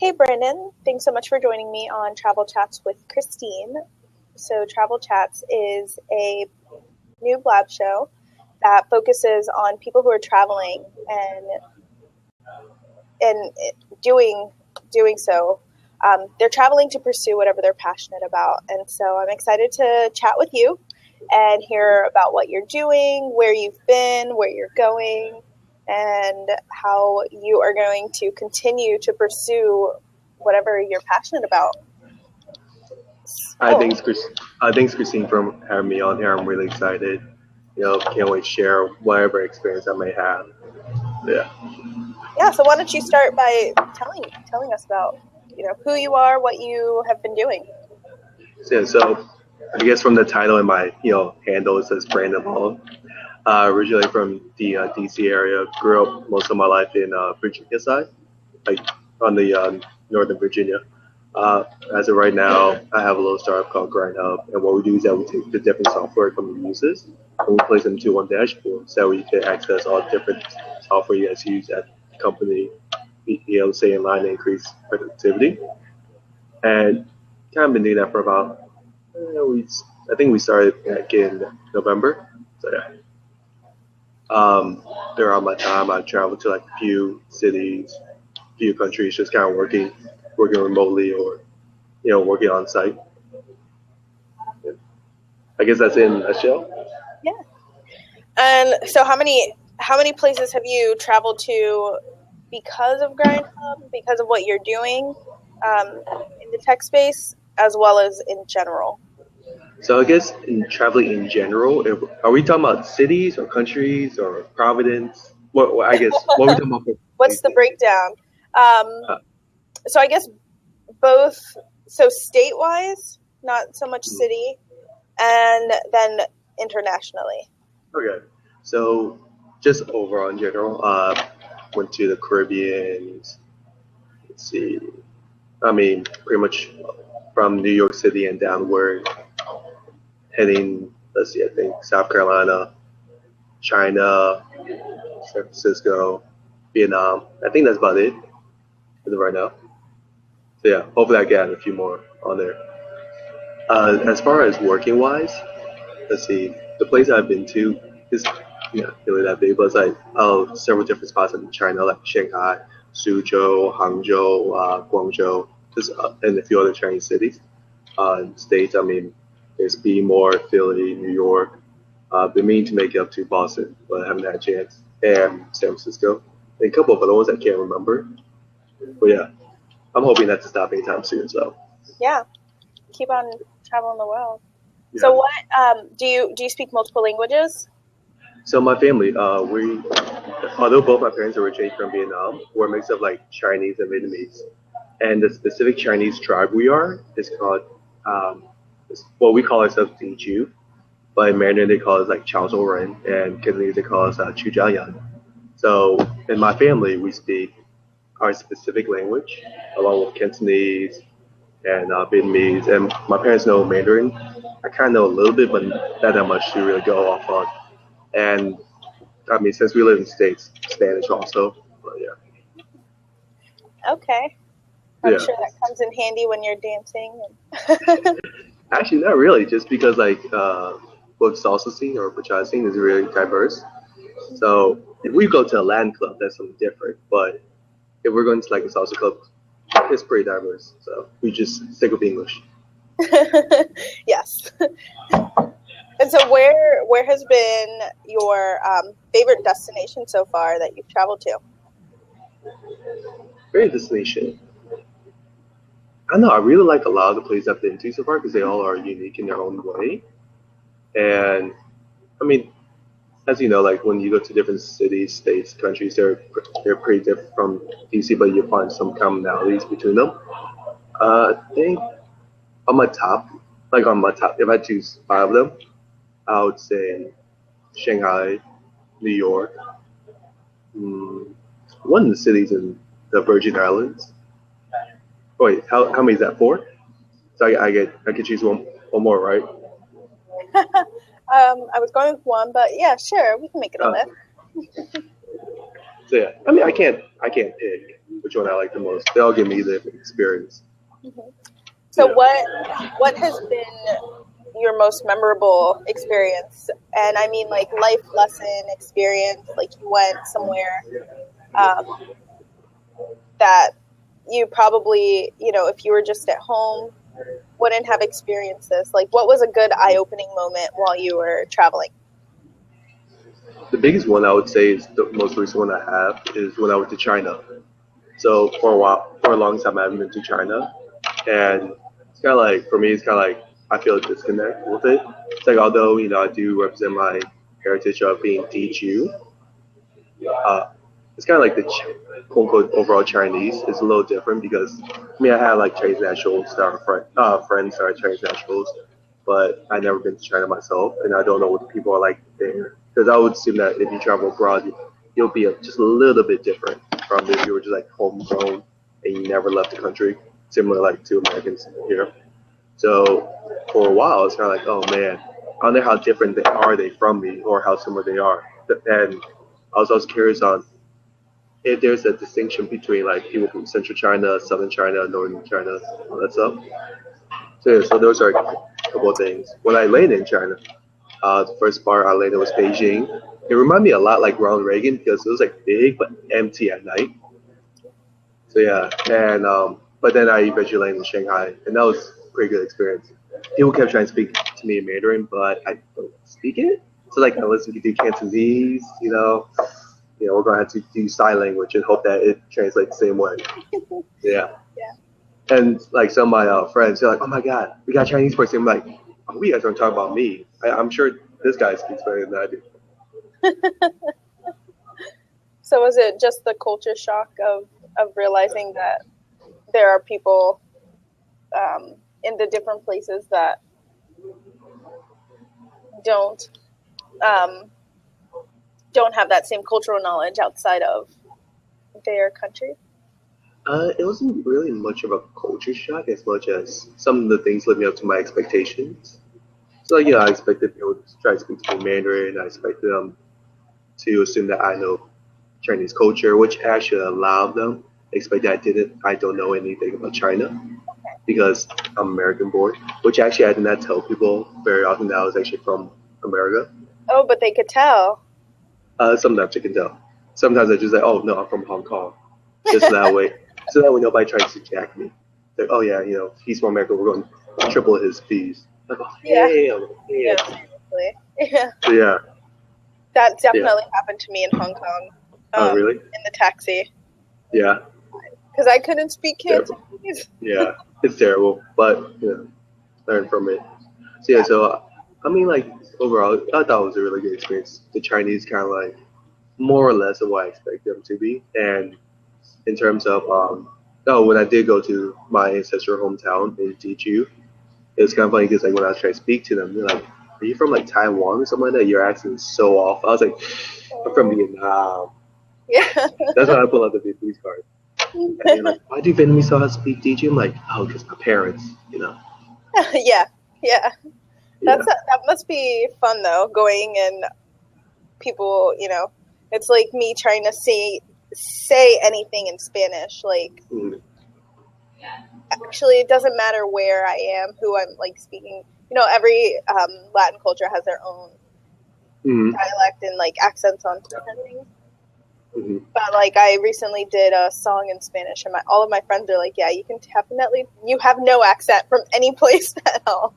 Hey Brandon, thanks so much for joining me on Travel Chats with Christine. So Travel Chats is a new blab show that focuses on people who are traveling and doing so. They're traveling to pursue whatever they're passionate about, and so I'm excited to chat with you and hear about what you're doing, where you've been, where you're going, and how you are going to continue to pursue whatever you're passionate about. Thanks, Christine, for having me on here. I'm really excited. Can't wait to share whatever experience I may have. Yeah. Yeah. So why don't you start by telling us about who you are, what you have been doing. So I guess from the title and my handle, it says Brandon Hall. Originally from the DC area, grew up most of my life in Virginia side, like on the Northern Virginia. As of right now, I have a little startup called Grind Hub, and what we do is that we take the different software from the users and we place them into one dashboard so we can access all the different software you guys use at the company, say in line to increase productivity. And kind of been doing that for about, I think we started back in November. So yeah. Throughout my time, I traveled to like a few cities, few countries, just kind of working remotely or working on site. Yeah. I guess that's in a nutshell. Yeah. And so, how many places have you traveled to because of Grind Hub, because of what you're doing in the tech space, as well as in general? So I guess in traveling in general, are we talking about cities or countries or Providence? What I guess what are we talking about? What's the breakdown? So I guess both. So state-wise, not so much city, and then internationally. Okay. So just overall in general, went to the Caribbean. Let's see. I mean, pretty much from New York City and downward, heading, let's see, I think South Carolina, China, San Francisco, Vietnam. I think that's about it as of right now. So yeah, hopefully I get a few more on there. As far as working wise, let's see, the place I've been to is really that big, but it's like several different spots in China, like Shanghai, Suzhou, Hangzhou, Guangzhou, and a few other Chinese cities. In States, I mean, there's Bmore, Philly, New York. Been meaning to make it up to Boston, but I haven't had a chance. And San Francisco, and a couple of other ones I can't remember. But yeah, I'm hoping not to stop anytime soon. So yeah, keep on traveling the world. Yeah. So what do you speak multiple languages? So my family, although both my parents originate from Vietnam, we're a mix of like Chinese and Vietnamese. And the specific Chinese tribe we are is called, we call ourselves Diju, but in Mandarin they call us like Chao Zhou Ren, and Cantonese they call us Chu Jia Yan. So in my family, we speak our specific language, along with Cantonese and Vietnamese. And my parents know Mandarin. I kind of know a little bit, but not that much to really go off on. And I mean, since we live in the States, Spanish also. But yeah. Okay. I'm sure that comes in handy when you're dancing. Actually, not really. Just because like both salsa scene or bachata scene is really diverse. So if we go to a Latin club, that's something different. But if we're going to like a salsa club, it's pretty diverse. So we just stick with English. Yes. And so where has been your favorite destination so far that you've traveled to? Favorite destination? I don't know. I really like a lot of the places I've been to so far because they all are unique in their own way. And I mean, as you know, like when you go to different cities, states, countries, they're pretty different from DC, but you find some commonalities between them. I think on my top, if I had to choose 5 of them, I would say Shanghai, New York, one of the cities in the Virgin Islands. Oh, wait, how many is that? 4? So I could choose one more, right? I was going with 1, but yeah, sure, we can make it a list. So yeah, I mean, I can't pick. which one I like the most. They all give me the experience. Mm-hmm. So Yeah. what has been your most memorable experience? And I mean, like, life lesson experience, like you went somewhere that you probably, if you were just at home, wouldn't have experienced this. Like, what was a good eye-opening moment while you were traveling? The biggest one I would say is the most recent one I have is when I went to China. So for a long time, I haven't been to China, and it's kind of like for me, it's kind of like I feel a disconnect with it. It's like although I do represent my heritage of being Teochew, uh, it's kind of like the quote unquote overall Chinese is a little different because I had like Chinese nationals that are friends that are Chinese nationals, but I never been to China myself, and I don't know what the people are like there. Because I would assume that if you travel abroad, you'll be just a little bit different from if you were just like homegrown and you never left the country, similar like to Americans here. So for a while, it's kind of like, oh man, I wonder how different they from me, or how similar they are. And I was also curious on if there's a distinction between like people from Central China, Southern China, Northern China, all that stuff. So yeah, so those are a couple of things. When I landed in China, the first part I landed was Beijing. It reminded me a lot like Ronald Reagan because it was like big but empty at night. So yeah, and but then I eventually landed in Shanghai, and that was a pretty good experience. People kept trying to speak to me in Mandarin, but I don't speak it. So like unless we can do Cantonese, we're gonna have to do sign language and hope that it translates the same way. Yeah. Yeah. And like some of my friends, they're like, "Oh my God, we got a Chinese person." I'm like, "Oh, you guys aren't talking about me. I'm sure this guy speaks better than I do." So was it just the culture shock of realizing that there are people in the different places that don't have that same cultural knowledge outside of their country? It wasn't really much of a culture shock as much as some of the things living up to my expectations. So yeah, I expected people to try to speak to me Mandarin. I expected them to assume that I know Chinese culture, which actually allowed them expect that I don't know anything about China because I'm American born, which actually I did not tell people very often that I was actually from America. Oh, but they could tell. Sometimes you can tell. Sometimes I just say, "Oh no, I'm from Hong Kong," just that way nobody tries to jack me. Like, "Oh yeah, he's from America. We're going to triple his fees." Like, "Oh Yeah. damn, Yeah, seriously. Yeah. So, yeah. That definitely happened to me in Hong Kong. Oh really? In the taxi. Yeah. Because I couldn't speak Cantonese. Yeah, it's terrible, but learn from it. So yeah, so I mean, like overall, I thought it was a really good experience. The Chinese kind of like more or less of what I expect them to be, and in terms of when I did go to my ancestral hometown in Teochew, it was kind of funny because like when I was trying to speak to them, they're like, "Are you from like Taiwan or something like that? Your accent is so off." I was like, "I'm from Vietnam." Yeah. That's how I pull out the Vietnamese card. And they're like, "Why do Vietnamese know how to speak Teochew?" I'm like, "Oh, because my parents, Yeah. That must be fun though, going and people, it's like me trying to say anything in Spanish. Like, actually, it doesn't matter where I am, who I'm like speaking. Every Latin culture has their own dialect and like accents on different things. Mm-hmm. But like I recently did a song in Spanish, and all of my friends are like, "Yeah, you can definitely. You have no accent from any place at all."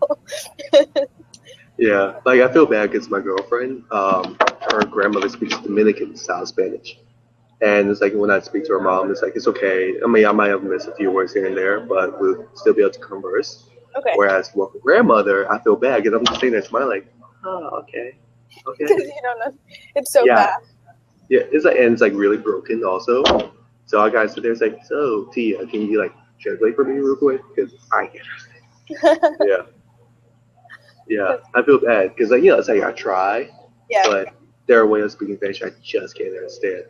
Yeah, like I feel bad because my girlfriend, her grandmother speaks Dominican style Spanish, and it's like when I speak to her mom, it's like it's okay. I mean, I might have missed a few words here and there, but we'll still be able to converse. Okay. Whereas with her grandmother, I feel bad because I'm just sitting there smiling like, "Oh, okay." Because you don't know, it's so fast. Yeah, it's like really broken also. So I gotta sit there and say, "So Tia, can you like translate for me real quick? Because I can't understand." Yeah, I feel bad because like it's like I try, but there are ways of speaking Spanish I just can't understand.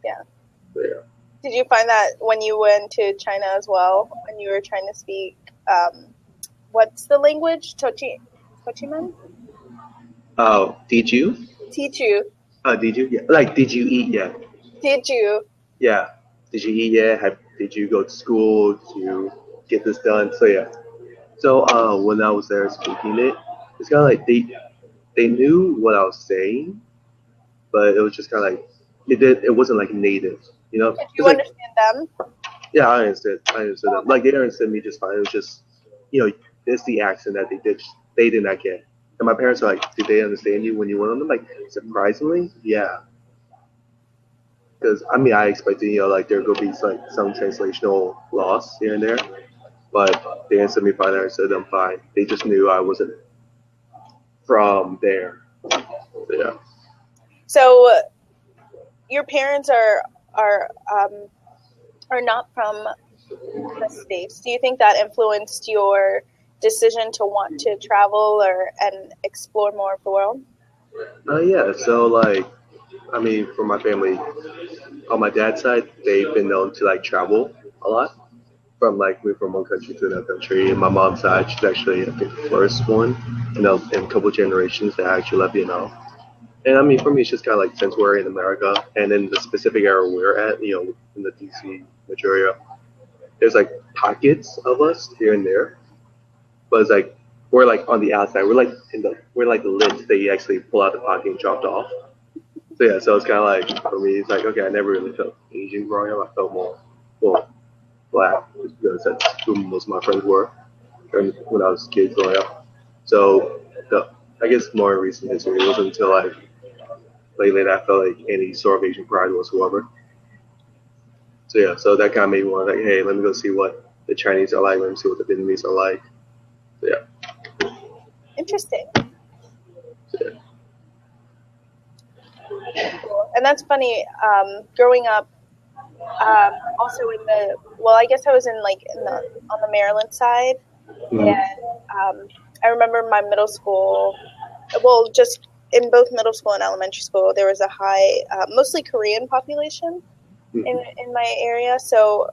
Yeah. So, yeah. Did you find that when you went to China as well, when you were trying to speak, what's the language? Tochiman? Oh, did you? Teochew. Did you? Yeah. Like, did you eat yet? Did you? Yeah. Did you eat yet? Did you go to school to get this done? So yeah. So when I was there speaking it, it's kind of like they knew what I was saying, but it was just kind of like it wasn't like native, you know. Did you It's like understand them? yeah, I understood them. Like they understood me just fine. It was just it's the accent that they did not get. And my parents are like, did they understand you when you went on them? Like surprisingly, yeah. Because I mean, I expected like there could be like some translational loss here and there, but they answered me fine. I understood them fine. They just knew I wasn't from there. So, yeah. So your parents are not from the States. Do you think that influenced your decision to want to travel and explore more of the world? Yeah. So like, I mean, for my family, on my dad's side, they've been known to like travel a lot. From like move from one country to another country. And my mom's side, she's actually I think the first one in a couple generations that actually left Vietnam. And I mean, for me, it's just kind of like since we're in America and in the specific area we're at, in the DC metro area, there's like pockets of us here and there, but it's like we're like on the outside. We're like the lids that you actually pull out the pocket and dropped off. So yeah, so it's kind of like for me, it's like okay, I never really felt Asian growing up. I felt more well black because that's who most of my friends were when I was a kid growing up. So I guess more in recent history, it wasn't until like lately that I felt like any sort of Asian pride whatsoever. So yeah, so that kind of made me want like, hey, let me go see what the Chinese are like. Let me see what the Vietnamese are like. So yeah. Interesting. So, yeah. Cool. And that's funny. Growing up, also I guess I was on the Maryland side, and I remember my middle school. Well, just in both middle school and elementary school, there was a high, mostly Korean population in my area. So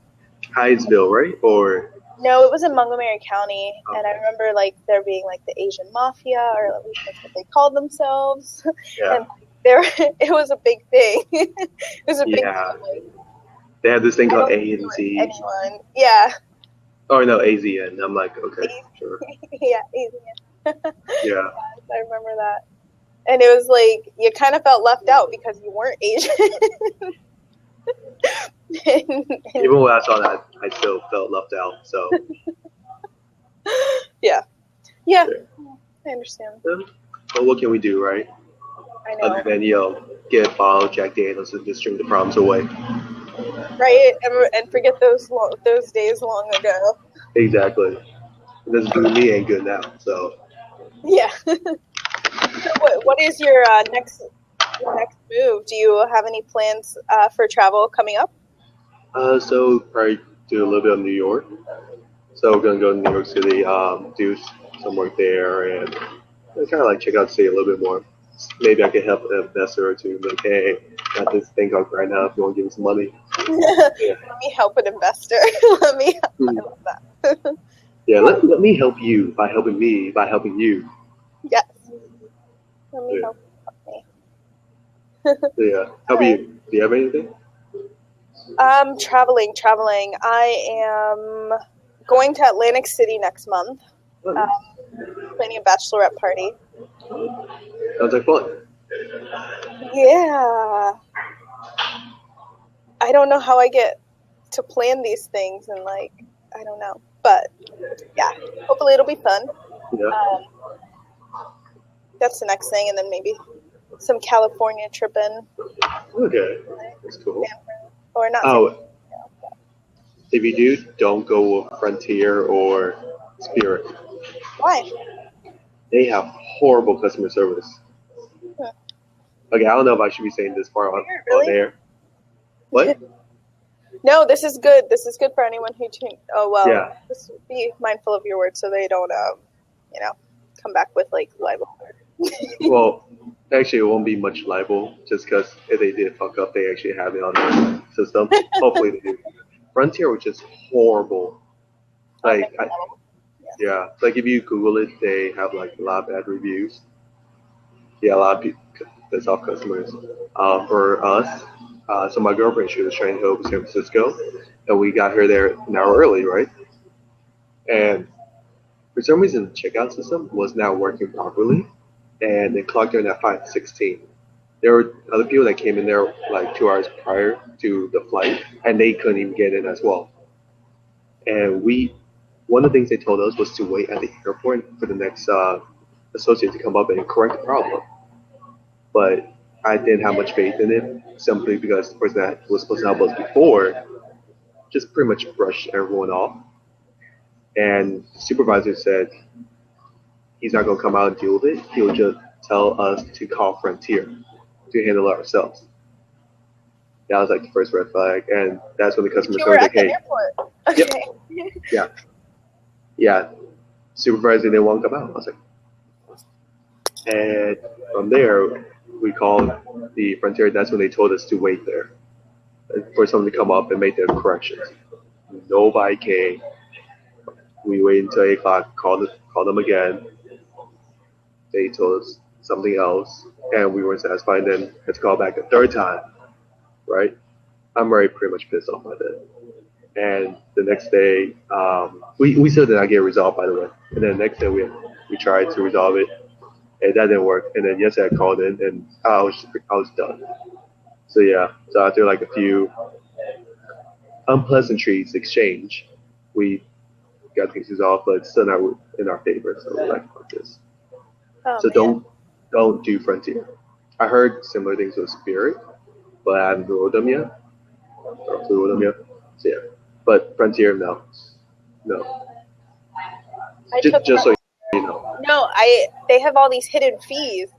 Hydesville, right? Or no, it was in Montgomery County, and I remember like there being like the Asian Mafia, or at least that's what they called themselves. yeah, And it was a big thing. It was a big thing. They have this thing called ANZ. Anyone? Yeah. Oh no, AZN. I'm like, okay, sure. Yeah, AZN. Yeah. I remember that. And it was like you kind of felt left out because you weren't Asian. Even when I saw that, I still felt left out. So yeah, I understand. Yeah. But what can we do, right? I know. Other than get a bottle of Jack Daniels and just drink the problems away. Right, and forget those days long ago. Exactly. It doesn't do me ain't good now. So yeah. So what is your next move? Do you have any plans for travel coming up? So probably do a little bit of New York. So we're gonna go to New York City, do some work there, and kind of like check out the city a little bit more. Maybe I can help an investor or two. Like, hey, got this thing called right now. If you want to give me some money, yeah. Let me help an investor. Let me. I love that. Yeah, let me help you by helping me by helping you. Yes. Let me help me. Yeah. How about you? Do you have anything? Traveling. I am going to Atlantic City next month. Planning a bachelorette party. Sounds like fun. Yeah. I don't know how I get to plan these things, and I don't know. But yeah, hopefully it'll be fun. Yeah. That's the next thing, and then maybe some California tripping. Okay, that's cool. Or not. Oh, if you do, don't go with Frontier or Spirit. Why? They have horrible customer service. Okay, I don't know if I should be saying this part on air. What? No, this is good. This is good for anyone who tuned. Oh well. Yeah. Just be mindful of your words so they don't, come back with libel. Well, actually, it won't be much libel just because if they did fuck up, they actually have it on their system. Hopefully they do. Frontier was just horrible. Yeah, like if you Google it, they have a lot of bad reviews. Yeah, a lot of people piss off customers. For us, So my girlfriend, she was trying to go to San Francisco, and we got her there an hour early, right? And for some reason, the checkout system was not working properly, and they clocked her in at 5:16. There were other people that came in there like 2 hours prior to the flight, and they couldn't even get in as well. And one of the things they told us was to wait at the airport for the next associate to come up and correct the problem. But I didn't have much faith in it simply because the person that was supposed to help us before just pretty much brushed everyone off. And the supervisor said he's not going to come out and deal with it. He'll just tell us to call Frontier to handle it ourselves. That was like the first red flag. And that's when the customer You were service at the like, hey, airport. Okay. yep, yeah, supervisor didn't want to come out. I was like, and from there, we called the Frontier. That's when they told us to wait there for someone to come up and make the corrections. Nobody came. We waited until 8 o'clock, called them again. They told us something else, and we weren't satisfied. Then had to call back a third time, right? I'm already pretty much pissed off by that. And the next day, we still did not get it resolved, by the way. And then the next day, we tried to resolve it, and that didn't work. And then yesterday, I called in, and I was done. So yeah, so after like a few unpleasantries exchange, we got things resolved, but it's still not in our favor. So we're like, fuck this. Oh, So man. don't do Frontier. I heard similar things with Spirit, but I haven't rode them yet. Or flew with them yet. So yeah, but Frontier, no. I Just, took just so you know. No, they have all these hidden fees,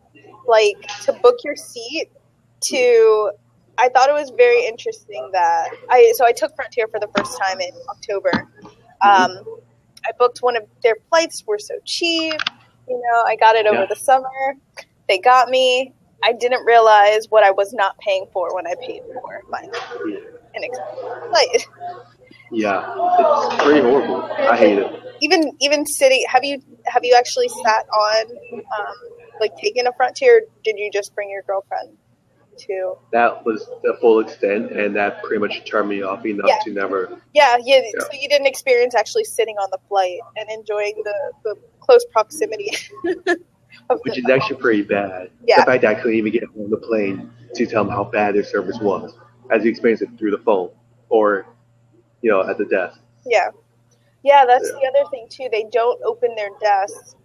like to book your seat. I thought it was very interesting that I took Frontier for the first time in October. I booked one of their flights were so cheap, I got it over the summer. They got me. I didn't realize what I was not paying for when I paid for my inexpensive flight. Yeah, it's pretty horrible. I hate it. Even sitting, have you actually sat on like taken a Frontier? Or did you just bring your girlfriend to? That was the full extent, and that pretty much turned me off enough to never. Yeah. So you didn't experience actually sitting on the flight and enjoying the close proximity. Which is actually pretty bad. Yeah. The fact that I couldn't even get on the plane to tell them how bad their service was, as you experienced it through the phone or, at the desk. Yeah. Yeah, that's the other thing too. They don't open their desks.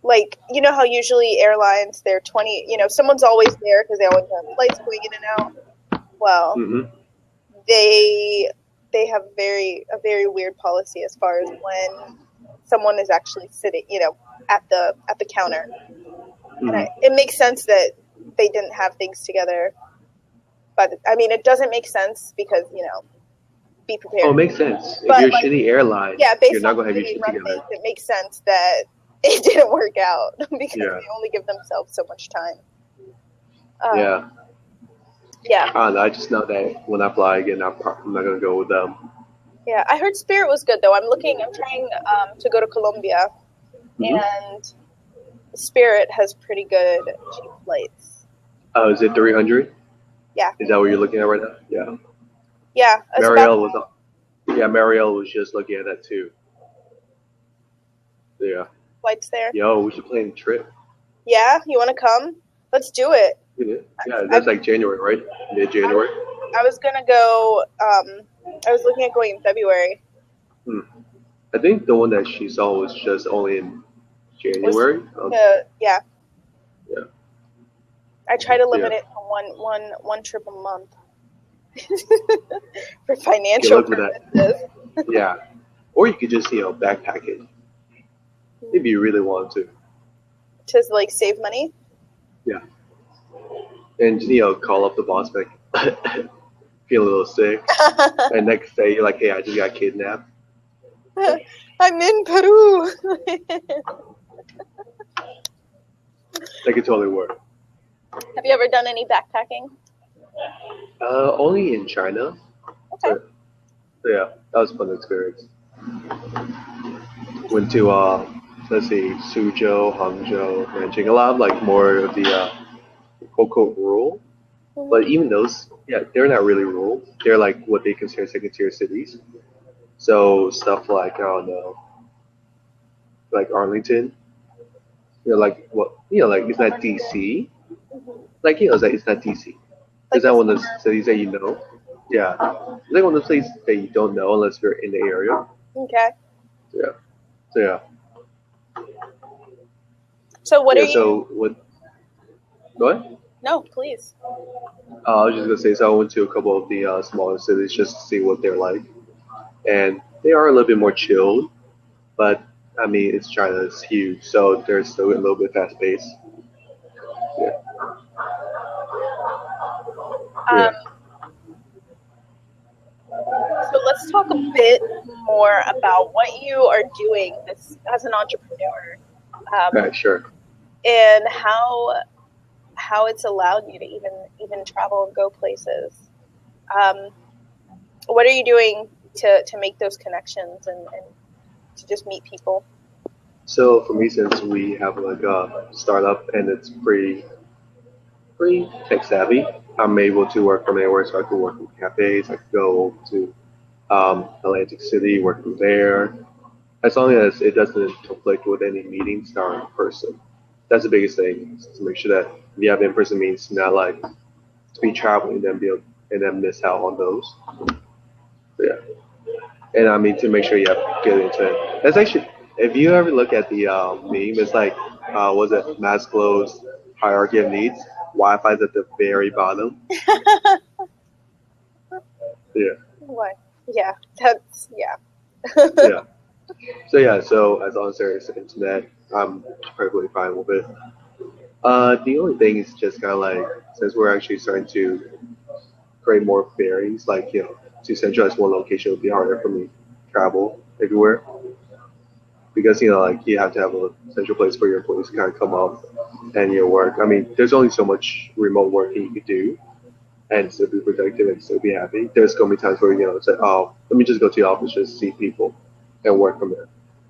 Like, how usually airlines, they're 20, someone's always there because they always have flights going in and out. Well, they have a very weird policy as far as when someone is actually sitting, at the counter. And it makes sense that they didn't have things together. But it doesn't make sense because, be prepared. Oh, it makes sense. But, if you're a shitty airline, you're not going to have your shit together. It makes sense that it didn't work out because they only give themselves so much time. Yeah. Yeah. I don't know. I just know that when I fly again, I'm not going to go with them. Yeah, I heard Spirit was good though. I'm trying to go to Colombia, and Spirit has pretty good cheap flights. Oh, is it 300? Yeah. Is that what you're looking at right now? Yeah. Yeah. Marielle was just looking at that too. Yeah. Flights there. Yo, we should plan a trip. Yeah, you want to come? Let's do it. Yeah, that's like January, right? Mid-January. I was gonna go. I was looking at going in February. I think the one that she saw was just only in January. Yeah. Yeah. I try to limit it to one trip a month for financial purposes. Yeah. Or you could just backpack it if you really want to. To like save money. Yeah. And call up the boss like feel a little sick, and next day you're like, hey, I just got kidnapped. I'm in Peru. That could totally work. Have you ever done any backpacking? Only in China. Okay. So, yeah, that was a fun experience. Went to Suzhou, Hangzhou, Nanjing. A lot of more of the quote rural Mhm. But even those, yeah, they're not really rural. They're like what they consider second tier cities. So stuff like I don't know, like Arlington, like what like it's not DC. Mhm. Like it's not DC. It's Like not the one of those suburbs. cities that you know. Yeah, it's like one of those places that you don't know unless you're in the area. Okay. Yeah. So yeah, So what are yeah. you? So what? What? No, please. I was just gonna say. So I went to a couple of the smaller cities just to see what they're like, and they are a little bit more chilled. But I mean, it's China. It's huge, so they're still a little bit fast paced. Yeah. Um, Yeah. so let's talk a bit more about what you are doing as an entrepreneur, All right. Sure. and how it's allowed you to even travel and go places. Um, what are you doing to make those connections and to just meet people? So for me, since we have like a startup and it's pretty tech savvy, I'm able to work from anywhere. So I could work in cafes. I could go to Atlantic City, work from there, as long as it doesn't conflict with any meetings that are in person. That's the biggest thing, is to make sure that if you have in-person meetings, not like to be traveling and and then miss out on those. So, yeah, and I mean to make sure you have get into it. That's actually, if you ever look at the meme, it's like, was it Maslow's hierarchy of needs? Wi-Fi's at the very bottom. Yeah, What? Yeah, that's yeah. yeah. So yeah, so as long as there's internet, I'm perfectly fine with it. The only thing is just kind of like since we're actually starting to create more bearings, like to centralize one location would be harder for me to travel everywhere because like you have to have a central place for your employees to kind of come up and your work. I mean, there's only so much remote working you could do and still be productive and still be happy. There's gonna be times where it's like, oh, let me just go to the office just see people and work from there,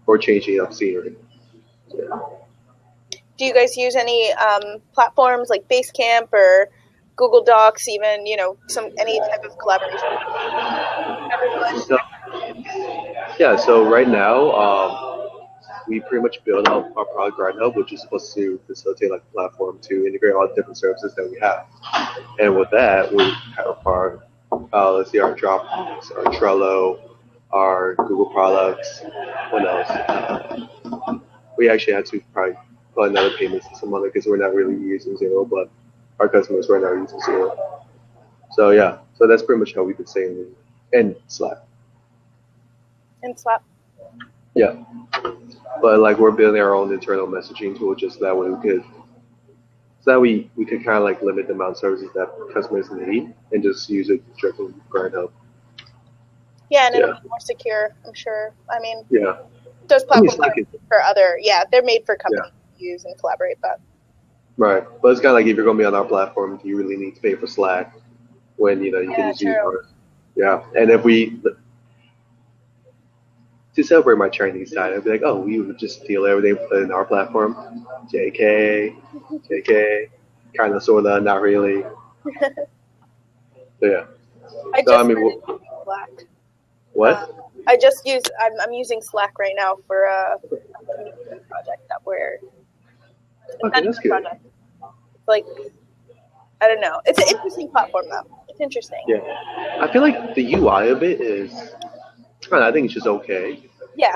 or changing up scenery. Yeah. Do you guys use any platforms like Basecamp or Google Docs, even some any type of collaboration? Everbudge. So yeah, so right now, we pretty much build out our product Grind Hub, which is supposed to facilitate like a platform to integrate all the different services that we have. And with that, we have our let's see, our Dropbox, our Trello, our Google products. What else? We actually had to probably put another payment system on it because we're not really using Zero, but our customers were not using Zero. So yeah, so that's pretty much how we've been saying it. And Slack. And Slap? Yeah. But like we're building our own internal messaging tool just that way so that we could kind of like limit the amount of services that customers need and just use it directly from Grind Hub. Yeah, and it'll Yeah. be more secure, I'm sure. I mean, Yeah. those I mean platforms Slack are is made for they're made for yeah. companies to use and collaborate, but Right. But it's kinda like if you're gonna be on our platform, do you really need to pay for Slack when you can yeah, just use true. ours? Yeah. And if we to celebrate my Chinese side, I'd be like, oh, we would just steal everything, put it in our platform. JK, JK, kind of, sort of, not really. So, yeah. I So, I just mean, started using Slack. what? I'm using Slack right now for a community project that it's Okay, not even that's a good. project. It's like, I don't know. It's an interesting platform though. It's interesting. Yeah. I feel like the UI of it is, I don't know, I think it's just okay. Yeah.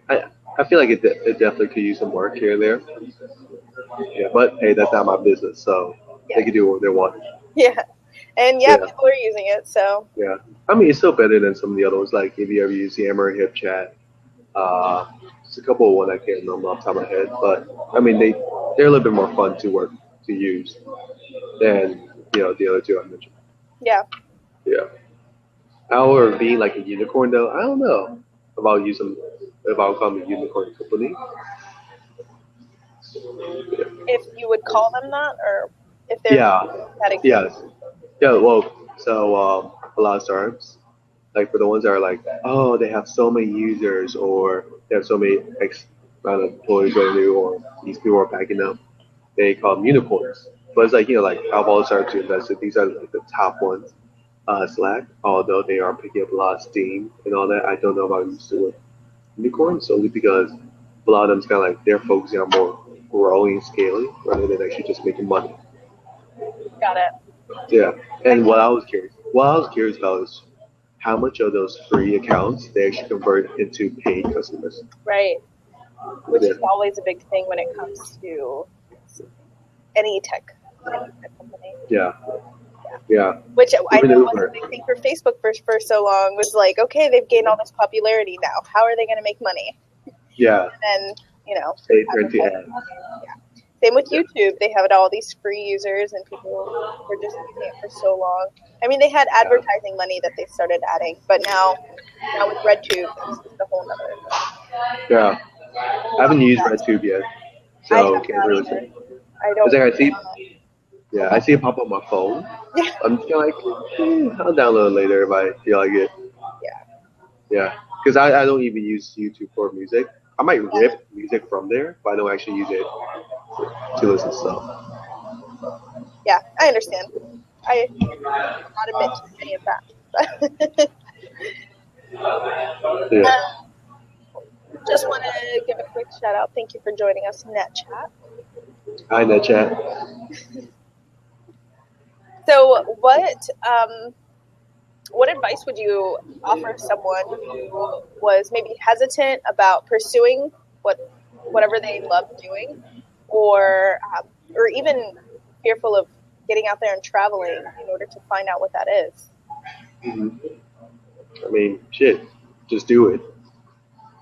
I, I feel like it definitely could use some work here and there. Yeah, but hey, that's not my business, so Yeah. they can do what they want. Yeah. And yeah, Yeah. people are using it, so Yeah. I mean, it's still better than some of the other ones. Like if you ever use Yammer, HipChat, uh, there's a couple of one I can't remember off the top of my head, but I mean they're a little bit more fun to use than the other two I mentioned. yeah. Yeah. Our being like a unicorn though, I don't know about using if I'll call them a unicorn company. If you would call them that, or if they're Yeah. that exist. Yes. Yeah. Well, so a lot of startups, like for the ones that are like, oh, they have so many users or they have so many X amount of employees revenue or these people are backing up, they call them unicorns. But it's like, like I've always started to invest in these are like the top ones. Slack, although they are picking up a lot of steam and all that, I don't know if I'm used to it. Unicorn solely because a lot of them's kind of like they're focusing on more growing and scaling rather than actually just making money. Got it. Yeah. And what I was curious about is how much of those free accounts they actually convert into paid customers. Right. Which Yeah. is always a big thing when it comes to any tech company. Yeah. Yeah. Which I Even know was Uber. a big thing for Facebook for so long was like, okay, they've gained all this popularity now. How are they going to make money? Yeah. And then, They turn to ads. same with YouTube. They have all these free users and people were just using it for so long. I mean, they had advertising money that they started adding, but now with RedTube, it's just a whole nother. Yeah. I haven't used RedTube yet, I so have can't not really either. say. I don't. It's like I see it pop up on my phone. Yeah. I'm just kind of like, I'll download it later if I feel like it. Yeah. Yeah, because I don't even use YouTube for music. I might rip music from there, but I don't actually use it to listen to stuff. Yeah, I understand. I not admit to any of that. Yeah. Just want to give a quick shout out. Thank you for joining us in that chat. Hi, NetChat. So, what advice would you offer someone who was maybe hesitant about pursuing whatever they love doing, or even fearful of getting out there and traveling in order to find out what that is? Mm-hmm. I mean, shit, just do it.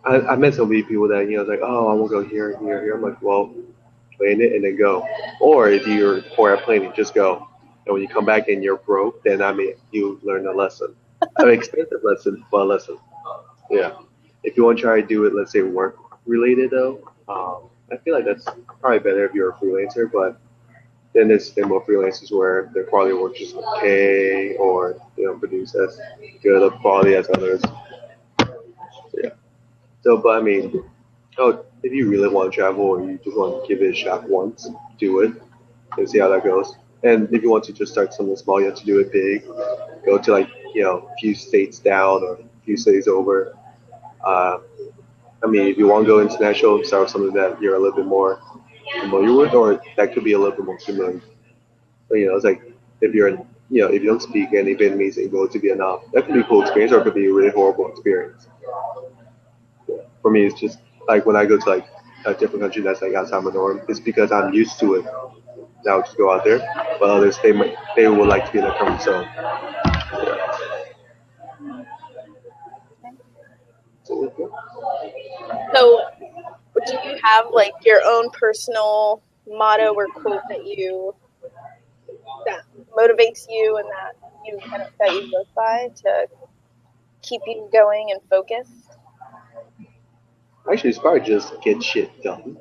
I met so many people that like, oh, I won't go here, here, here. I'm like, well, plan it and then go. Or if you're poor at planning, just go. And when you come back and you're broke, then you learn a lesson. An expensive lesson, but a lesson. Yeah. If you want to try to do it, let's say work related though, I feel like that's probably better if you're a freelancer. But then there are more freelancers where their quality of work is just okay, or they don't produce as good of quality as others. Yeah. So, but I mean, if you really want to travel or you just want to give it a shot once, do it and see how that goes. And if you want to just start something small, you have to do it big. Go to like, a few states down or a few cities over. I mean, if you want to go international, start with something that you're a little bit more familiar with, or that could be a little bit more familiar. But, it's like if if you don't speak any Vietnamese and go to Vietnam, that could be a cool experience, or it could be a really horrible experience. For me, it's just like when I go to like a different country that's like outside my norm, it's because I'm used to it. Now just go out there, but others they would like to be in their comfort zone. Yeah. So, do you have like your own personal motto or quote that motivates you and that you live by to keep you going and focused? Actually, it's probably just get shit done.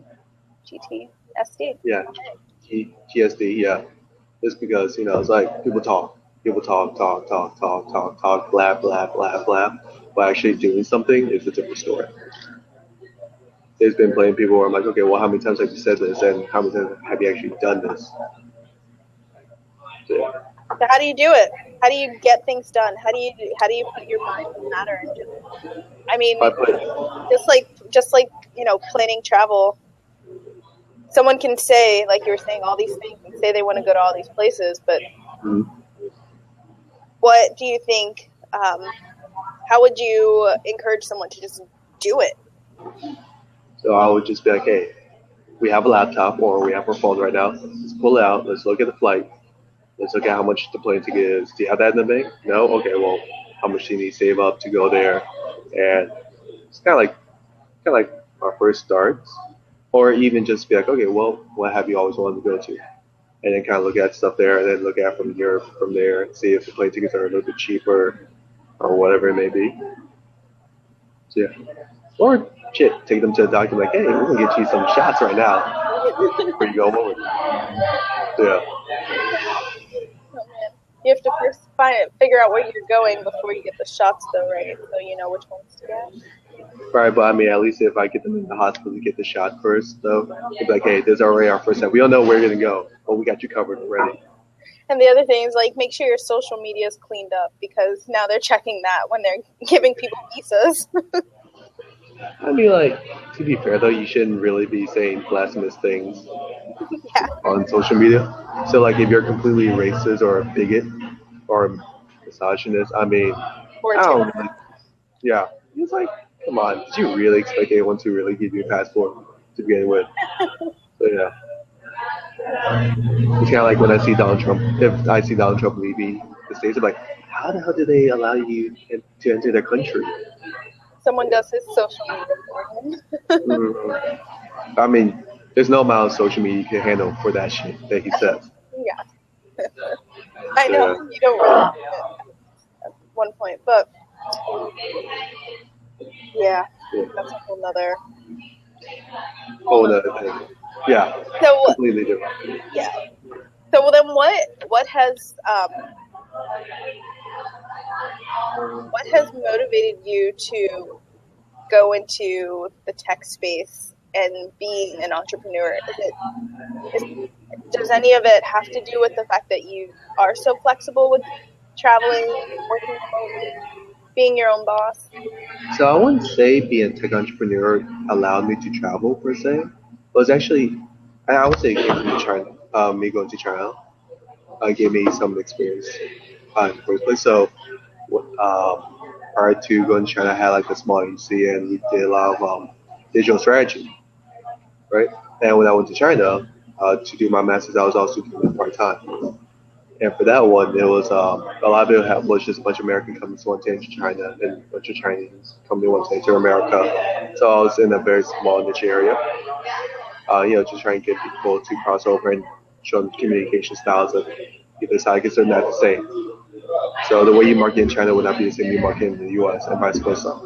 GTSD. Yeah, GTSD. Yeah, just because it's like people talk, blah blah blah blah, but actually doing something is a different story. There's been plenty of people where I'm like, okay, well, how many times have you said this, and how many times have you actually done this? So, yeah. So how do you do it? How do you get things done? How do you put your mind in the matter and just like planning travel. Someone can say, like you were saying, all these things and say they want to go to all these places, but what do you think? How would you encourage someone to just do it? So I would just be like, hey, we have a laptop or we have our phone right now. Let's pull it out. Let's look at the flight. Let's look at how much the plane ticket is. Do you have that in the bank? No? Okay, well, how much do you need to save up to go there? And it's kind of like our first starts. Or even just be like, okay, well, what have you always wanted to go to? And then kind of look at stuff there and then look at from Europe from there and see if the plane tickets are a little bit cheaper or whatever it may be. So, yeah. Or, shit, take them to a doctor like, hey, we're going to get you some shots right now before you go over. Yeah. You have to first figure out where you're going before you get the shots, though, right? So you know which ones to get. Right, but I mean, at least if I get them in the hospital to get the shot first, though, it's like, hey, this is already our first step. We don't know where you're gonna go, but we got you covered already. And the other thing is, like, make sure your social media is cleaned up because now they're checking that when they're giving people visas. I mean, like, to be fair though, you shouldn't really be saying blasphemous things Yeah. on social media. So, like, if you're completely racist or a bigot or misogynist, I mean, Or I don't know. Yeah, it's like, come on, did you really expect anyone to really give you a passport to begin with? So yeah, it's kind of like when I see Donald Trump. If I see Donald Trump leaving the states, I'm like, how the hell did they allow you to enter their country? someone does his social media for him. I mean, there's no amount of social media you can handle for that shit that he says. Yeah. I know you don't really do it at one point, but yeah, that's a whole nother. Whole other thing. Yeah, So completely different. yeah. So then, what has motivated you to go into the tech space and being an entrepreneur? Does any of it have to do with the fact that you are so flexible with traveling, working remotely, being your own boss? So I wouldn't say being a tech entrepreneur allowed me to travel per se. It was actually, I would say it came from China. Me going to China gave me some experience in the first place. So prior to going to China, I had like a small agency and we did a lot of digital strategy, right? And when I went to China to do my master's, I was also doing it part time. And for that one, it was a lot of it was just a bunch of American companies wanted to enter China and a bunch of Chinese companies wanted to enter America. So I was in a very small niche area, just trying to get people to cross over and show them communication styles of either side because they're not the same. So the way you market in China would not be the same you market in the US and vice versa.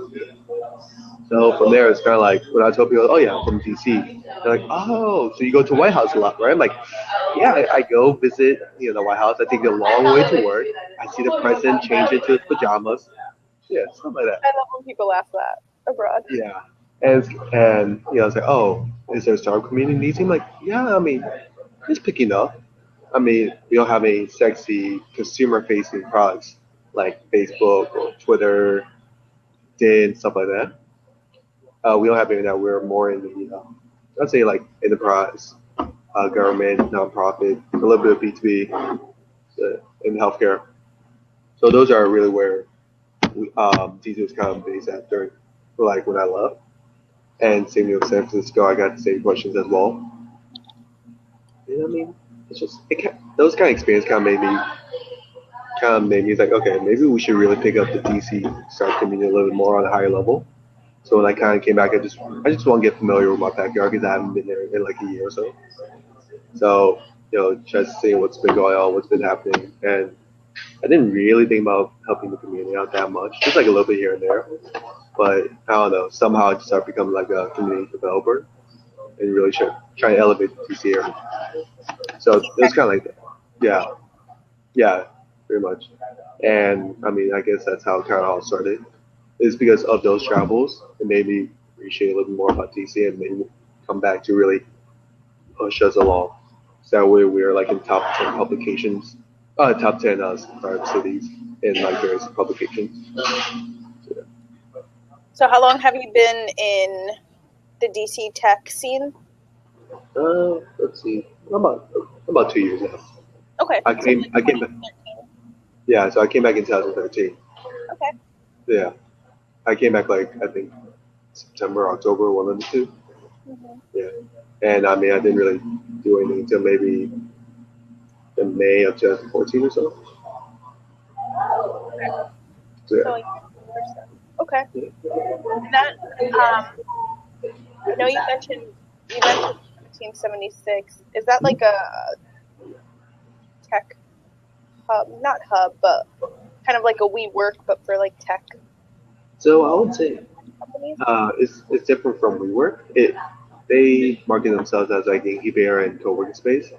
So from there, it's kind of like when I told people, oh yeah, I'm from DC, they're like, oh, so you go to White House a lot, right? I'm like, yeah, I go visit, the White House. I take the long way to work. I see the president change into his pajamas. Yeah, something like that. I love when people ask that abroad. Yeah, and it's like, oh, is there a startup community in DC? I'm like, yeah, I mean, it's picking up. I mean, we don't have any sexy consumer-facing products like Facebook or Twitter, and stuff like that. We don't have any of that. We're more in the, I'd say like enterprise, government, nonprofit, a little bit of B2B, in healthcare. So those are really where DC was kind of based at during, like when I left. And same with San Francisco, I got the same questions as well. You know what I mean? It's just those kind of experience kind of made me like, okay, maybe we should really pick up the DC startup community a little bit more on a higher level. So when I kind of came back, I just want to get familiar with my backyard because I haven't been there in like a year or so. So just seeing what's been going on, what's been happening, and I didn't really think about helping the community out that much, just like a little bit here and there. But I don't know, somehow I just started becoming like a community developer and really trying to elevate the DC area. So it was kind of like that. Yeah, pretty much. And I mean, I guess that's how it kind of all started. Is because of those travels, it made me appreciate a little bit more about DC and made me come back to really push us along. So that way we're like in top 10 publications, top 10 startup cities in like various publications. So how long have you been in the DC tech scene? Let's see, about 2 years now. Okay. I came back. Yeah, so I came back in 2013. Okay. Yeah, I came back like I think September, October, one of the two. Mm-hmm. Yeah, and I mean I didn't really do anything until maybe in May of 2014 or so. So, yeah. Okay. That I know you mentioned 1976. Is that like a tech hub? Not hub, but kind of like a WeWork, but for like tech. So I would say it's different from WeWork. They market themselves as like an incubator and co-working space.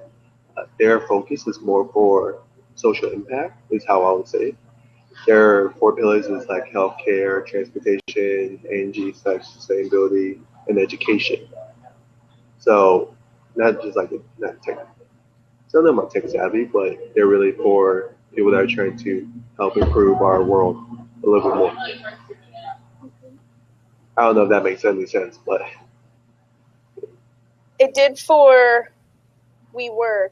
Their focus is more for social impact is how I would say. Their four pillars is like healthcare, transportation, energy, sustainability, and education. So not just like not tech. Some of them are tech savvy, but they're really for people that are trying to help improve our world a little bit more. I don't know if that makes any sense, but It did for WeWork.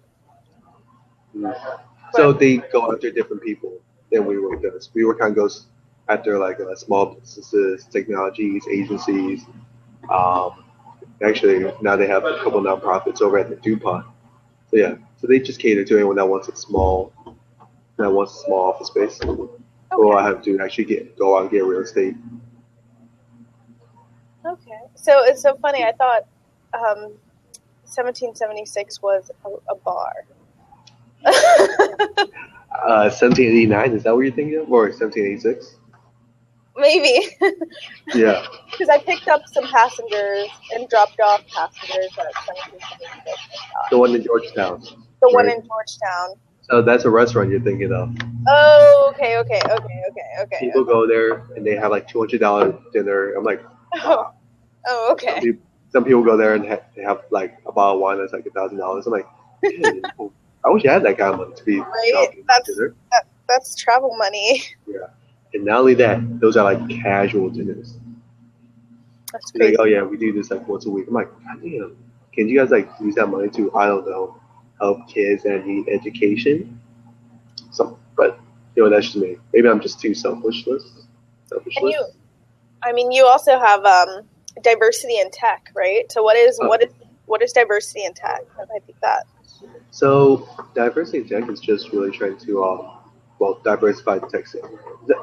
so they go after different people than WeWork does. WeWork kind of goes after like small businesses, technologies, agencies. Um, Actually, now they have a couple nonprofits over at the DuPont. So yeah, so they just cater to anyone that wants a small office space. All I have to do actually go out and get real estate. Okay. So it's so funny. I thought 1776 was a bar. 1789, is that what you're thinking of? Or 1786? Maybe. Yeah. Because I picked up some passengers and dropped off passengers at 1776. The one in Georgetown. The one in Georgetown. So that's a restaurant you're thinking of. Oh, okay. People go there and they have like $200 dinner. I'm like, oh, okay. Some people go there and they have like a bottle of wine that's like $1,000. I'm like, hey, I wish I had that kind of money to be right. That's travel money. Yeah. And not only that, those are like casual dinners. That's crazy. Like, oh yeah, we do this like once a week. I'm like, God damn, can you guys like use that money to, I don't know, help kids and need education? But that's just me. Maybe I'm just too selfishless. And you also have diversity in tech, right? So what is diversity in tech? I think that. So diversity in tech is just really trying to diversify the tech scene.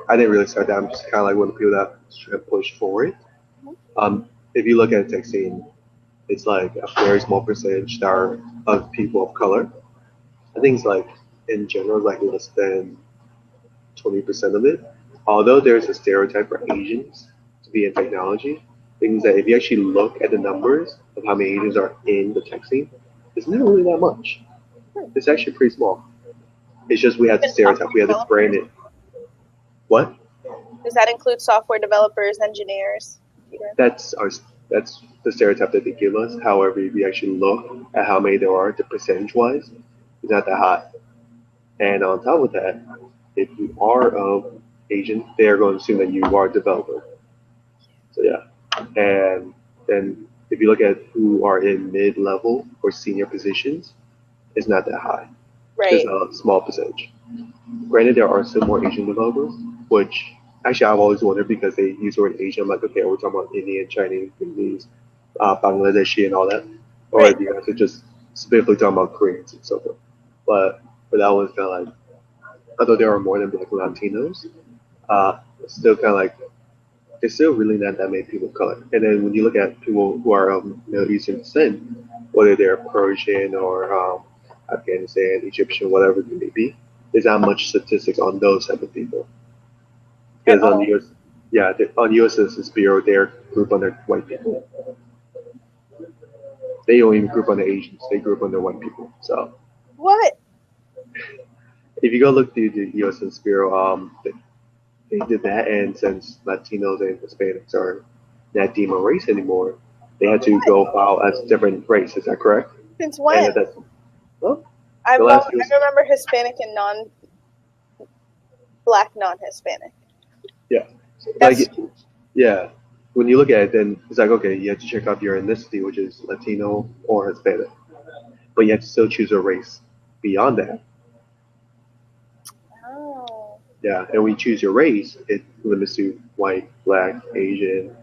I didn't really start that. I'm just kind of like one of the people that try to push forward. If you look at the tech scene, it's like a very small percentage that are of people of color. I think it's like in general like less than 20% of it. Although there's a stereotype for Asians to be in technology, things that if you actually look at the numbers of how many Asians are in the tech scene, it's not really that much. It's actually pretty small. It's just we have the stereotype, we have to brand it. What? Does that include software developers, engineers? That's the stereotype that they give us. However, if you actually look at how many there are, the percentage-wise, it's not that high. And on top of that, if you are of Asian, they are going to assume that you are a developer. So yeah. And then if you look at who are in mid-level or senior positions, it's not that high. Right. It's a small percentage. Granted, there are some more Asian developers, which actually I've always wondered because they use the word Asian. I'm like, okay, we're talking about Indian, Chinese, Vietnamese, Bangladeshi, and all that. Or right. if you guys are just specifically talking about Koreans and so forth. But for that one, it's kind of like, although there are more than Black Latinos, it's still kind of like, there's still really not that many people of color. And then when you look at people who are of Middle Eastern descent, whether they're Persian or Afghanistan, Egyptian, whatever they may be, there's not much statistics on those type of people. Because on U.S. Census Bureau, they're grouped under white people. They don't even group under Asians; they group under white people. So what? If you go look through the U.S. Census Bureau, they did that, and since Latinos and Hispanics are not deemed a race anymore, they had to go file as different race. Is that correct? Since when? I remember Hispanic and non-Black, non-Hispanic. Yeah. Yeah. When you look at it, then it's like, okay, you have to check off your ethnicity, which is Latino or Hispanic. But you have to still choose a race beyond that. Oh. Yeah, and when you choose your race, it limits to white, Black, Asian,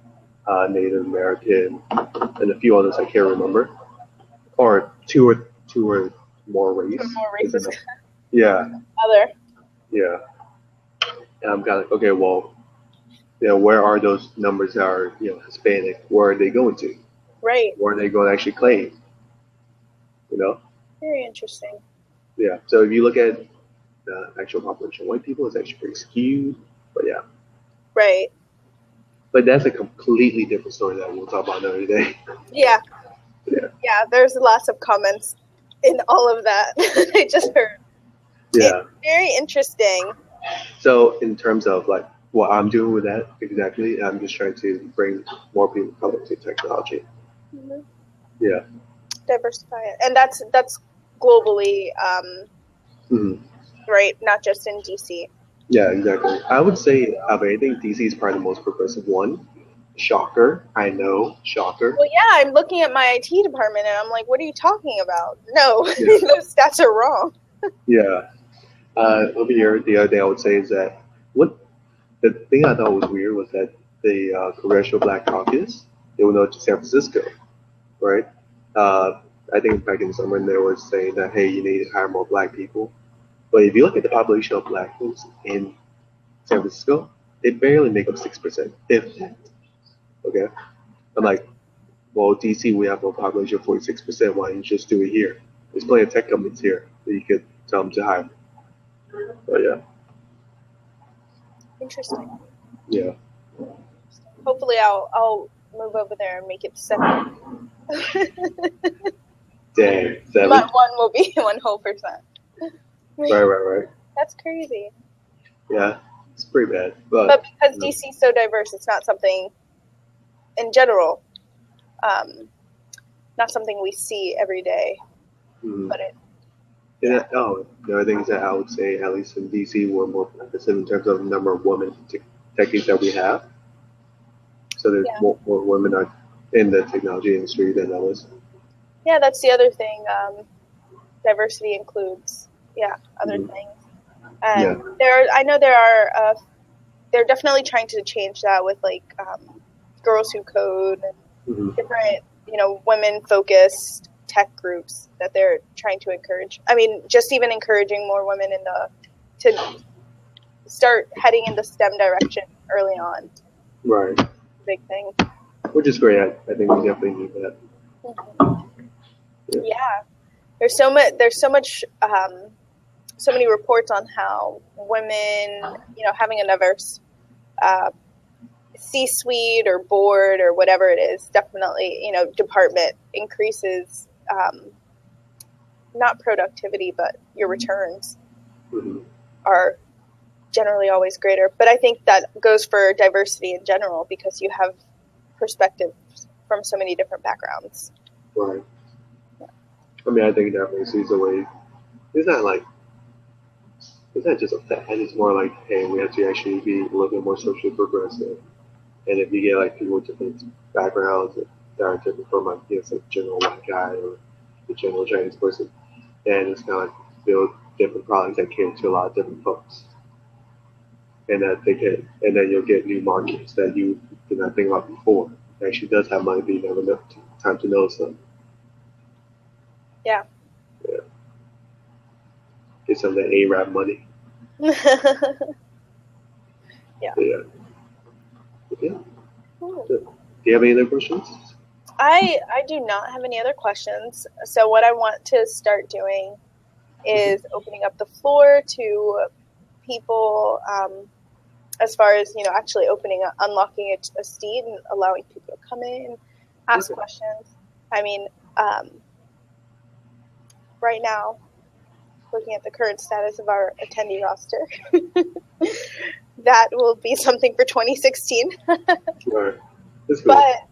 Native American, and a few others I can't remember. Or two or more race. More races. Yeah. Other. Yeah. And I'm kind of like, okay, well, where are those numbers that are, Hispanic? Where are they going to? Right. Where are they going to actually claim? Very interesting. Yeah. So if you look at the actual population of white people, it's actually pretty skewed. But yeah. Right. But that's a completely different story that we'll talk about another day. Yeah. Yeah. Yeah. There's lots of comments in all of that. I just heard. Yeah. It's very interesting. So in terms of like what I'm doing with that exactly, I'm just trying to bring more people of color to technology. Mhm. Yeah. Diversify it, and that's globally, Hmm. right? Not just in DC. Yeah, exactly. I would say of anything, DC is probably the most progressive one. Shocker. I know. Shocker. Well, yeah, I'm looking at my IT department, and I'm like, "What are you talking about? No, Yeah. those stats are wrong." Yeah. Over here, the other thing I would say is that what the thing I thought was weird was that the Congressional Black Caucus, they went out to San Francisco, right? I think back in summer they were saying that, hey, you need to hire more black people. But if you look at the population of black folks in San Francisco, they barely make up 6%, if that. Okay? I'm like, well, DC, we have a population of 46%. Why don't you just do it here? There's plenty of tech companies here that you could tell them to hire. But yeah, Interesting. yeah. Hopefully, I'll move over there and make it 7. Dang, 7? My one will be 100%. Right. That's crazy. Yeah, it's pretty bad. But because DC is so diverse, it's not something, in general, not something we see every day. Mm-hmm. But it. And the other things that I would say, at least in DC, we're more progressive in terms of the number of women techies that we have. So there's more women are in the technology industry than others. Yeah, that's the other thing. Diversity includes, other things. And I know they're definitely trying to change that with like Girls Who Code and different, women-focused tech groups that they're trying to encourage. I mean, just even encouraging more women to start heading in the STEM direction early on. Right. Big thing. Which is great. I think we definitely need that. Mm-hmm. Yeah. There's so much, so many reports on how women, having a diverse C-suite or board or whatever it is, definitely, department increases not productivity, but your returns are generally always greater. But I think that goes for diversity in general because you have perspectives from so many different backgrounds. Right. I mean, I think diversity is a way. It's not just a fact. It's more like, hey, we have to actually be a little bit more socially progressive. And if you get like people with different backgrounds that are different from like, say, general white guy or the general Chinese person, and it's kind of like build different products that cater to a lot of different folks, and that and then you'll get new markets that you did not think about before. It actually does have money, but you never know time to notice them. Yeah. Get some of the Arab money. Yeah. Cool. Do you have any other questions? I do not have any other questions. So what I want to start doing is opening up the floor to people as far as, actually unlocking a seat and allowing people to come in and ask questions. I mean, right now, looking at the current status of our attendee roster, that will be something for 2016. Right. That's cool. But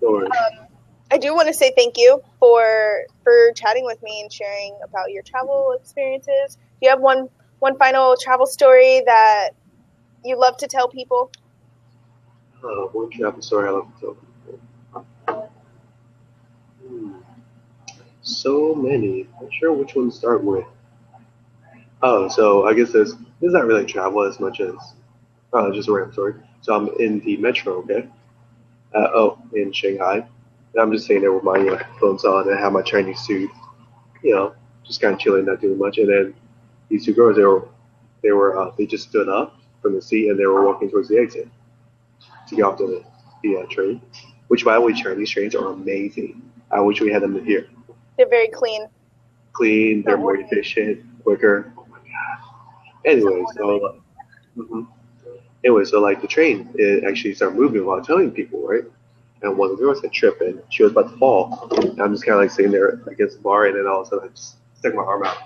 I do want to say thank you for chatting with me and sharing about your travel experiences. Do you have one final travel story that you love to tell people? One travel story I love to tell people. So many. I'm not sure which one to start with. Oh, so I guess this is not really travel as much as just a random story. So I'm in the metro, okay? In Shanghai. And I'm just sitting there with my headphones on and I have my Chinese suit, just kind of chilling, not doing much. And then these two girls, they just stood up from the seat and they were walking towards the exit to get off the train. Which, by the way, Chinese trains are amazing. I wish we had them here. They're very clean. They're more efficient, quicker. Oh my god. Anyway, so like the train, it actually started moving while telling people, right? And one of the girls had tripped and she was about to fall. And I'm just kind of sitting there against the bar, and then all of a sudden I just stuck my arm out.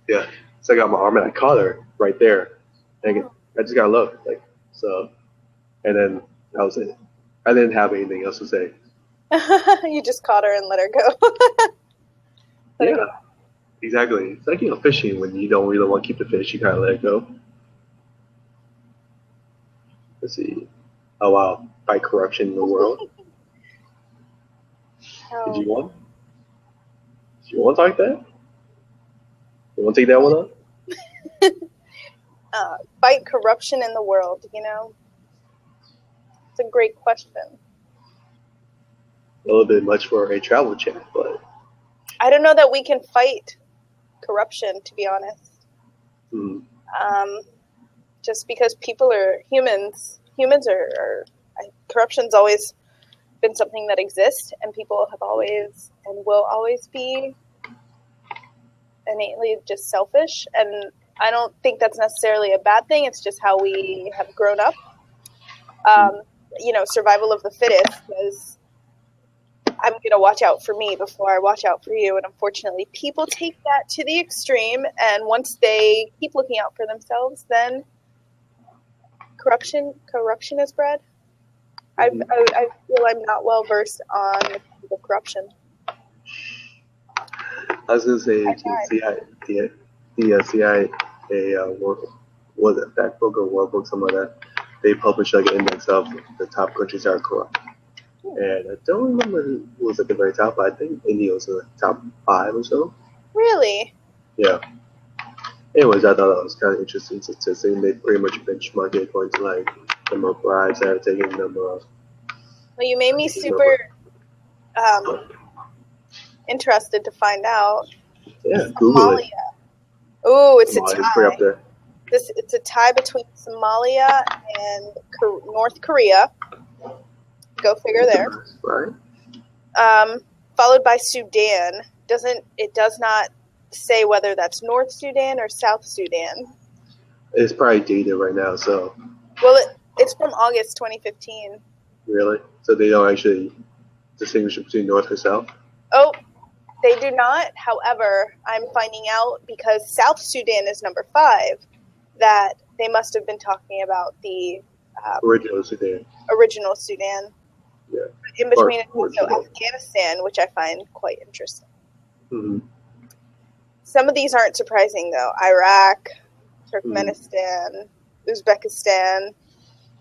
Yeah. So I got my arm and I caught her right there. And I just got low. Like, so, and then that was it. I didn't have anything else to say. You just caught her and let her go. Let her Yeah, go. exactly. It's like, fishing when you don't really want to keep the fish, you kind of let it go. Let's see. Oh, wow. Fight corruption in the world. Did Oh. you want? Did you want to talk that? You want to take that one on? Fight corruption in the world, you know? It's a great question. A little bit much for a travel chat, but I don't know that we can fight corruption, to be honest. mm, Just because people are humans. Corruption's always been something that exists, and people have always and will always be innately just selfish. And I don't think that's necessarily a bad thing. It's just how we have grown up. Survival of the fittest, because I'm going to watch out for me before I watch out for you. And unfortunately, people take that to the extreme. And once they keep looking out for themselves, then corruption is bred. I feel I'm not well versed on the corruption. I was gonna say the CIA work was it fact book or workbook, something like that. They published like an index of the top countries that are corrupt, and I don't remember who was at the very top, but I think India was in the top 5 or so. Really? Yeah. Anyways, I thought that was kind of interesting statistic. They pretty much benchmark it according to like number of bribes that are taken, number of. Well, you made me super interested to find out. Yeah, Google it. Ooh, it's a Somalia's pretty up tie. there. It's a tie between Somalia and North Korea. Go figure there. Right. Followed by Sudan. It does not say whether that's North Sudan or South Sudan. It's probably dated right now, so. Well, it's from August 2015. Really? So they don't actually distinguish between North or South? Oh, they do not. However, I'm finding out because South Sudan is number 5 that they must have been talking about the Original Sudan. Original Sudan. Yeah. In between Afghanistan, which I find quite interesting. Mm-hmm. Some of these aren't surprising, though. Iraq, Turkmenistan, Uzbekistan,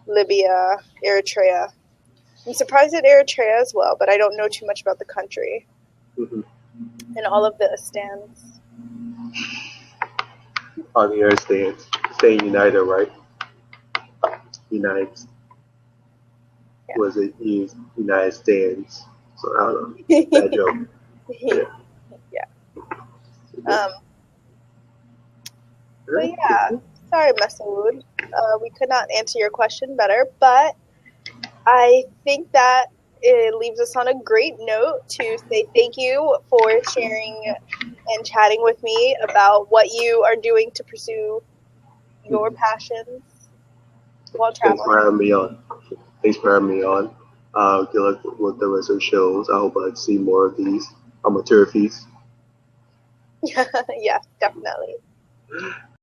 Libya, Eritrea. I'm surprised at Eritrea as well, but I don't know too much about the country. Mm-hmm. And all of the stands. On the Earth stands. Staying united, right? United. Yeah. Was it United Stands? So I don't know. Bad joke. Yeah. But yeah, sorry, Masood. We could not answer your question better, but I think that it leaves us on a great note to say thank you for sharing and chatting with me about what you are doing to pursue your passions while traveling. Thanks for having me on. Good luck with the rest of the shows. I hope I see more of these. I'm a tour feast. Yeah, definitely.